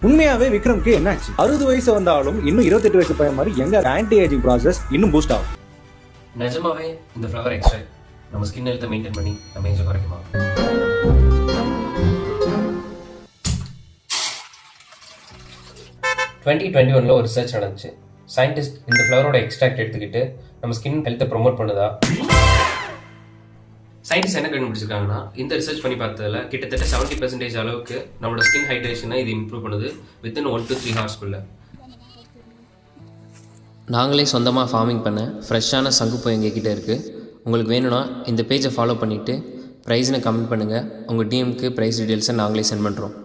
உண்மையாவே விக்ரம்க்கு என்னாச்சு? 60 வயசு வந்தாலும் இன்னும் 28 வயசு பையன் மாதிரி எங்க ஆன்டி ஏஜிங் ப்ராசஸ் இன்னும் பூஸ்ட் ஆகும்? நிஜமாவே இந்த ஃப்ளவர் எக்ஸ்ட்ராக்ட் நம்ம ஸ்கின் ஹெல்த்தை மெயின்டைன் பண்ணி நம்ம ஏஜை குறைக்குமா? 2021 ஒரு ரிசர்ச் நடந்துச்சு. சயின்டிஸ்ட் இந்த ஃப்ளவரோட எக்ஸ்ட்ராக்ட் எடுத்துக்கிட்டு நம்ம ஸ்கின் ஹெல்த்தை ப்ரொமோட் பண்ணுதா? சயின்டிஸ்ட் என்ன கண்டுபிடிச்சிருக்காங்கன்னா, இந்த ரிசர்ச் பண்ணி பார்த்ததுல கிட்டத்தட்ட 70% அளவுக்கு நம்மளோட ஸ்கின் ஹைட்ரேஷனை இது இம்ப்ரூவ் பண்ணுது வித்தின் 1 to 3 ஹவர்ஸ்க்குள்ள. நாங்களே சொந்தமாக ஃபார்மிங் பண்ண ஃப்ரெஷ்ஷான சங்குப்பூ எங்ககிட்ட இருக்குது. உங்களுக்கு வேணும்னா இந்த பேஜை ஃபாலோ பண்ணிவிட்டு ப்ரைஸ்னு கமெண்ட் பண்ணுங்கள். உங்கள் டிஎம்க்கு ப்ரைஸ் டீட்டெயில்ஸை நாங்களே சென்ட் பண்ணுறோம்.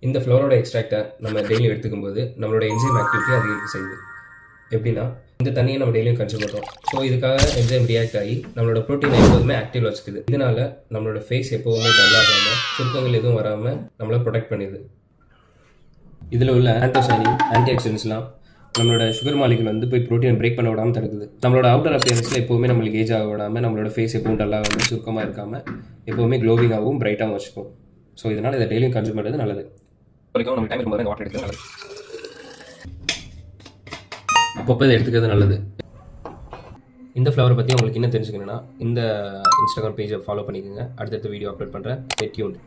இந்த ஃப்ளவரோட எக்ஸ்ட்ராக்டை நம்ம டெய்லி எடுத்துக்கும் போது நம்மளோட என்சைம் ஆக்டிவிட்டி அதிகரிக்க செய்யுது. எப்படின்னா, இந்த தண்ணியை நம்ம டெய்லியும் கன்சியூம் பண்ணுறோம். ஸோ இதுக்காக என்சைம் ரியாக்ட் ஆகி நம்மளோட ப்ரோட்டீனை எப்போதுமே ஆக்டிவ் வச்சுக்குது. இதனால நம்மளோட ஃபேஸ் எப்போதுமே டல்லாகாமல் சுருக்கங்கள் எதுவும் வராமல் நம்மளை ப்ரொடெக்ட் பண்ணுது. இதில் உள்ள ஆன்டோசைனின் ஆன்டி ஆக்சிடென்ட்ஸ்லாம் நம்மளோட சுகர் மாலிகுல் வந்து போய் ப்ரோட்டீனை பிரேக் பண்ண விடாமல் தடுக்குது. நம்மளோட அவுட்டர் அப்பியரன்ஸில் எப்போவுமே நம்மளுக்கு ஏஜ் ஆக விடாமல் நம்மளோட ஃபேஸ் எப்பவும் டல்லாகாமல் சுருக்கமாக இருக்காமல் எப்போவுமே க்ளோவிங்காகவும் பிரைட்டாகவும் வச்சுக்கும். ஸோ இதனால் இதை டெய்லியும் கன்சியூம் பண்ணுறது நல்லது. வரைக்கும் நம்ம டைம் இருக்கும்போது வாட்டர் எடுக்கிறது நல்லது. அப்பப்போ இதை எடுத்துக்கிறது நல்லது. இந்த ஃப்ளவரை பற்றி உங்களுக்கு என்ன தெரிஞ்சுக்கணுன்னா இந்த இன்ஸ்டாகிராம் பேஜை ஃபாலோ பண்ணிக்கோங்க. அடுத்தடுத்த வீடியோ அப்லோட் பண்ணுறேன். Stay tuned.